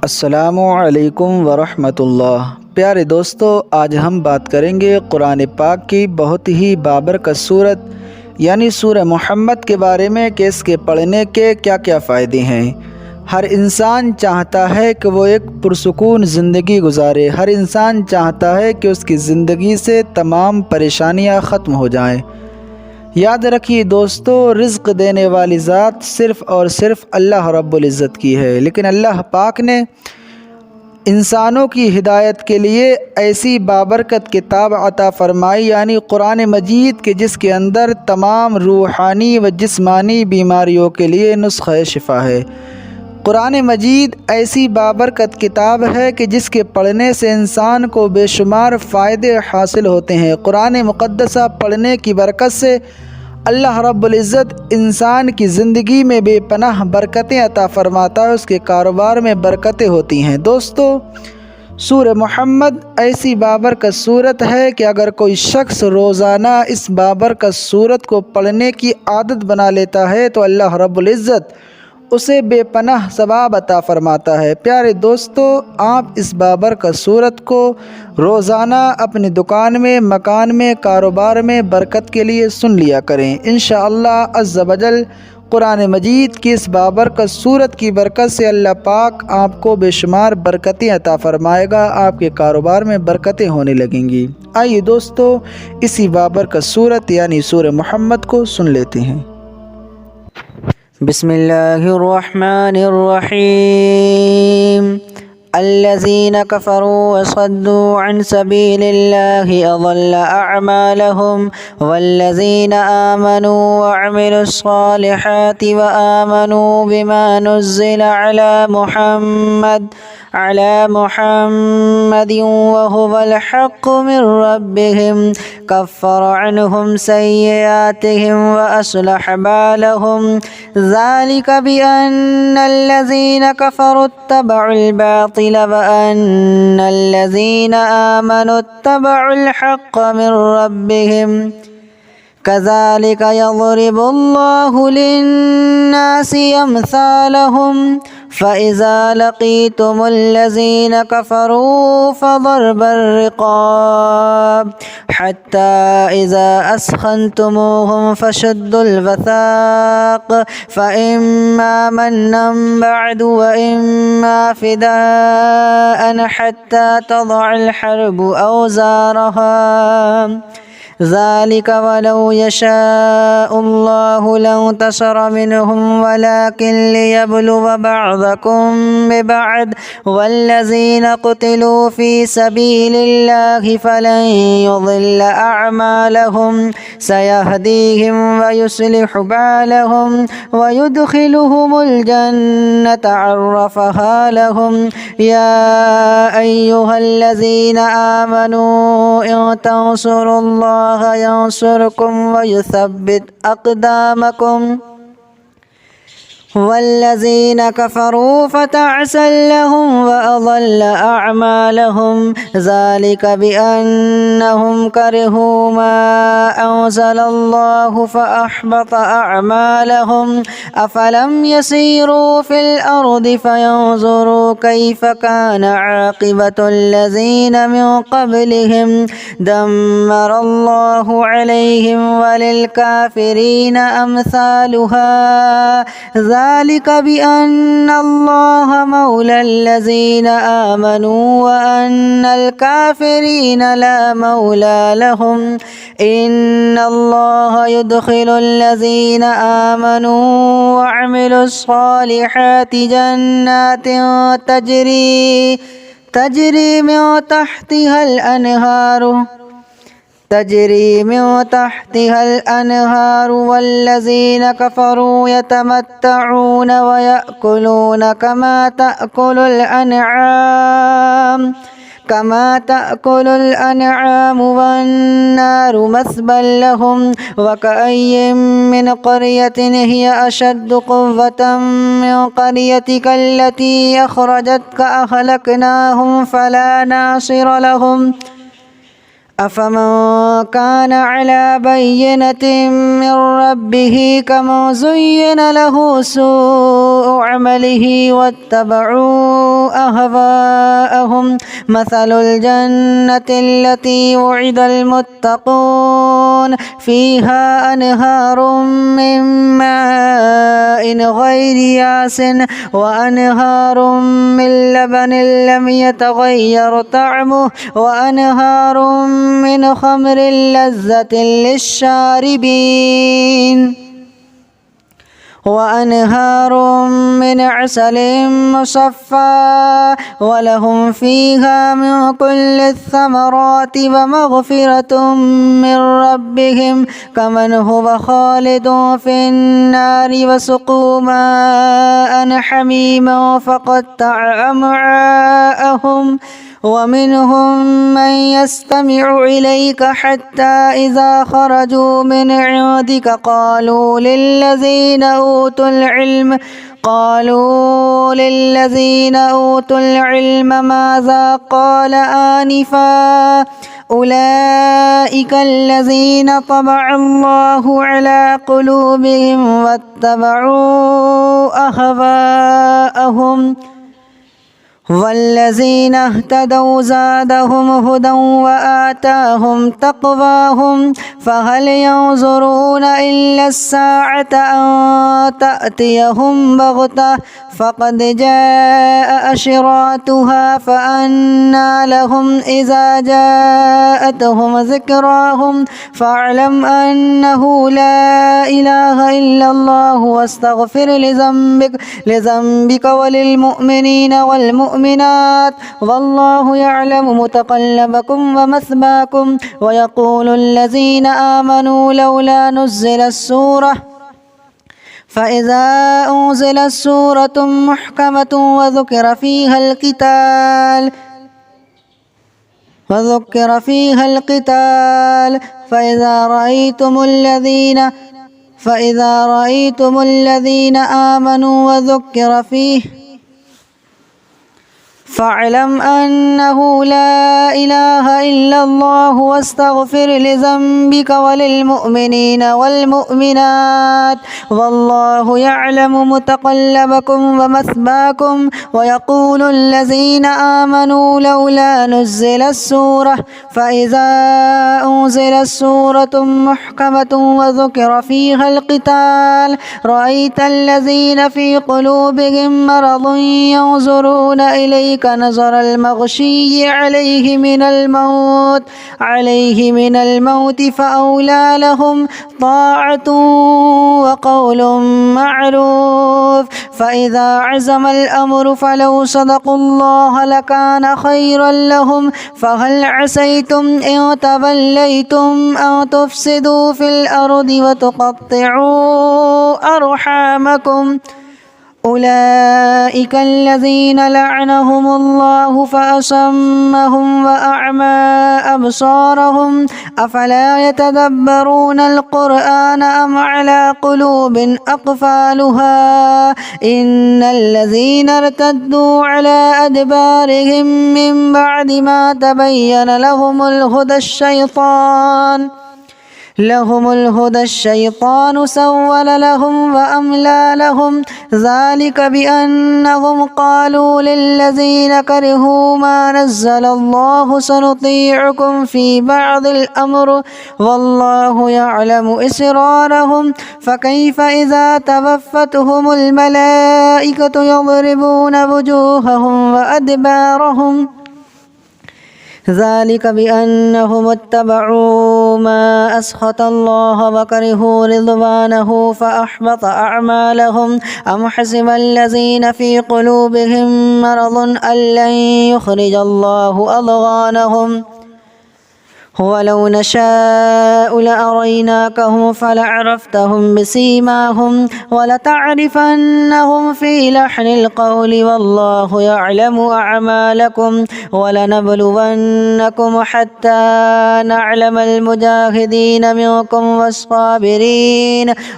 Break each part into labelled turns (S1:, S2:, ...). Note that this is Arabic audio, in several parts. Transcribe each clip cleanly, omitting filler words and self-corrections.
S1: السلام علیکم ورحمۃ اللہ۔ پیارے دوستو، آج ہم بات کریں گے قرآن پاک کی بہت ہی بابرکت صورت یعنی سورہ محمد کے بارے میں کہ اس کے پڑھنے کے کیا کیا فائدے ہیں۔ ہر انسان چاہتا ہے کہ وہ ایک پرسکون زندگی گزارے، ہر انسان چاہتا ہے کہ اس کی زندگی سے تمام پریشانیاں ختم ہو جائیں۔ یاد رکھیے دوستو، رزق دینے والی ذات صرف اور صرف اللہ رب العزت کی ہے، لیکن اللہ پاک نے انسانوں کی ہدایت کے لیے ایسی بابرکت کتاب عطا فرمائی یعنی قرآن مجید کے جس کے اندر تمام روحانی و جسمانی بیماریوں کے لیے نسخہ شفا ہے۔ قرآن مجید ایسی بابرکت کتاب ہے کہ جس کے پڑھنے سے انسان کو بے شمار فائدے حاصل ہوتے ہیں۔ قرآن مقدسہ پڑھنے کی برکت سے اللہ رب العزت انسان کی زندگی میں بے پناہ برکتیں عطا فرماتا ہے، اس کے کاروبار میں برکتیں ہوتی ہیں۔ دوستو، سورہ محمد ایسی بابرکت صورت ہے کہ اگر کوئی شخص روزانہ اس بابرکت صورت کو پڑھنے کی عادت بنا لیتا ہے تو اللہ رب العزت اسے بے پناہ ثواب عطا فرماتا ہے۔ پیارے دوستو، آپ اس بابرکت صورت کو روزانہ اپنی دکان میں، مکان میں، کاروبار میں برکت کے لیے سن لیا کریں۔ انشاءاللہ عز و جل قرآن مجید کی اس بابرکت صورت کی برکت سے اللہ پاک آپ کو بے شمار برکتیں عطا فرمائے گا، آپ کے کاروبار میں برکتیں ہونے لگیں گی۔ آئیے دوستو، اسی بابرکت صورت یعنی سورہ محمد کو سن لیتے ہیں۔
S2: بسم اللہ الرحمن الرحیم۔ الذين كفروا وصدوا عن سبيل الله أضل أعمالهم والذين آمنوا وعملوا الصالحات وآمنوا بما نزل على محمد وهو الحق من ربهم كفر عنهم سيئاتهم وأصلح بالهم ذلك بأن الذين كفروا اتبعوا الباطل وأن الذين آمنوا اتبعوا الحق من ربهم كذلك يضرب الله للناس أمثالهم فإذا لقيتم الذين كفروا فضرب الرقاب حتى إذا أثخنتموهم فشدوا الوثاق فإما منا بعد وإما فداء حتى تضع الحرب أوزارها ذلك ولو يشاء الله لانتصر منهم ولكن ليبلو بعضكم ببعض والذين قتلوا في سبيل الله فلن يضل أعمالهم سيهديهم ويصلح بالهم ويدخلهم الجنة عرفها لهم يا أيها الذين آمنوا إن تنصروا الله ينصركم ويثبت أقدامكم والذين كفروا فتعسا لهم وأضل أعمالهم ذلك بأنهم كرهوا ما أنزل الله فأحبط أعمالهم أفلم يسيروا في الأرض فينظروا كيف كان عاقبة الذين من قبلهم دمر الله عليهم وللكافرين أمثالها ذلك بأن الله مولى الذين آمنوا وأن الكافرين لا مولى لهم إن الله يدخل الذين آمنوا وعملوا الصالحات جنات تجري من تحتها الأنهار والذين كفروا يتمتعون ويأكلون كما تأكل الأنعام والنار مثوى لهم وكأي من قرية هي أشد قوة من قريتك التي أخرجتك أهلكناهم فلا ناصر لهم أفمن كان على بينة من ربه كمن زين له سوء عمله واتبعوا أهواءهم مثل الجنة التي وعد المتقون فيها أنهار من ماء غير ياس وأنهار من لبن لم يتغير طعمه وأنهار من خمر لذة للشاربين وأنهار من عسل مصفى ولهم فيها من كل الثمرات ومغفرة من ربهم كمن هو خالد في النار وسقوا ماء حميما فقطع أمعاءهم ومنهم من يستمع إليك حتى إذا خرجوا من عندك قالوا للذين أوتوا العلم ماذا قال آنفا أولئك الذين طبع الله على قلوبهم واتبعوا أهواءهم والذين اهتدوا زادهم هدى وآتاهم تقواهم فهل ينظرون إلا الساعة أن تأتيهم بغتة فقد جاء أشراطها فأنى لهم إذا جاءتهم ذكراهم فاعلم أنه لا إله إلا الله واستغفر لذنبك وللمؤمنين والمؤمنات والله يعلم متقلبكم ومثواكم ويقول الذين آمنوا لولا نزلت سورة فإذا أنزلت سورة محكمة وذكر فيها القتال فإذا رأيتم الذين آمنوا وذكر فيه فاعلم أنه لا إله إلا الله واستغفر لذنبك وللمؤمنين والمؤمنات والله يعلم متقلبكم ومثواكم ويقول الذين آمنوا لولا نزلت سورة فإذا أنزلت سورة محكمة وذكر فيها القتال رأيت الذين في قلوبهم مرض ينظرون إليك نظر المغشي عليه من الموت فأولى لهم طاعة وقول معروف فإذا عزم الأمر فلو صدقوا الله لكان خيرا لهم فهل عسيتم إن توليتم أن تفسدوا في الأرض وتقطعوا أرحامكم أولئك الذين لعنهم الله فأصمهم وأعمى أبصارهم أفلا يتدبرون القرآن أم على قلوب أقفالها إن الذين ارتدوا على أدبارهم من بعد ما تبين لهم الهدى الشيطان سول لهم وأملى لهم ذلك بأنهم قالوا للذين كرهوا ما نزل الله سنطيعكم في بعض الأمر والله يعلم إسرارهم فكيف إذا توفتهم الملائكة يضربون وجوههم وأدبارهم ذلك بأنهم اتبعوا ما أسخط الله وكرهوا رضوانه فأحبط أعمالهم أم حسب الذين في قلوبهم مرض أن لن يخرج الله أضغانهم ولو نشاء لأريناكهم فلعرفتهم بسيماهم ولتعرفنهم في لحن القول والله يعلم أعمالكم ولنبلونكم حتى نعلم المجاهدين منكم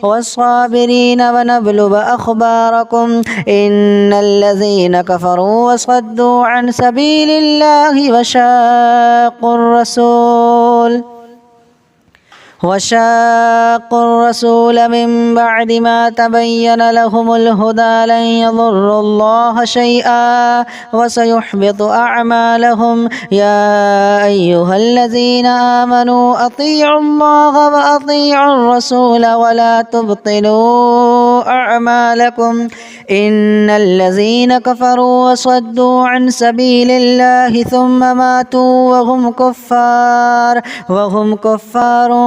S2: والصابرين ونبلو أخباركم إن الذين كفروا وصدوا عن سبيل الله وشاقوا الرسول وشاقوا الرسول من بعد ما تبين لهم الهدى لن يضروا الله شيئا وسيحبط أعمالهم. يا أيها الذين آمنوا أطيعوا الله وأطيعوا الرسول ولا تبطلوا أعمالكم. إن الذين كفروا وصدوا عن سبيل الله ثم ماتوا وهم كفار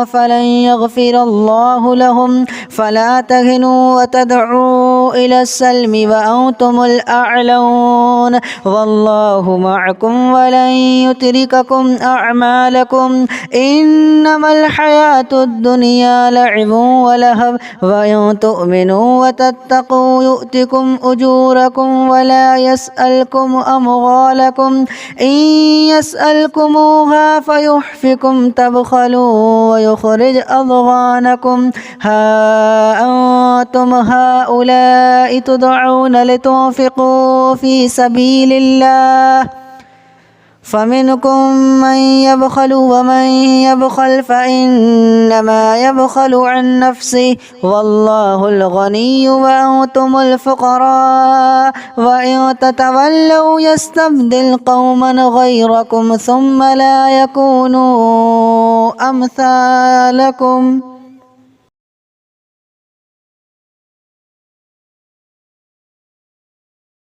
S2: فلن يغفر الله لهم. فلا تهنوا وتدعوا إلى السلم وأنتم الأعلون والله معكم ولن يترككم أعمالكم. إنما الحياة الدنيا لعب ولهب وإن تؤمنوا وتتقوا يؤتكم أجوركم ولا يسألكم أموالكم. إن يسألكموها فيحفكم تبخلوا ويخرج أضغانكم. ها أنتم هؤلاء تدعون لتنفقوا في سبيل الله فمنكم من يبخل ومن يبخل فإنما يبخل عن نفسه والله الغني وأنتم الفقراء وإن تتولوا يستبدل قوما غيركم ثم لا يكونوا أمثالكم.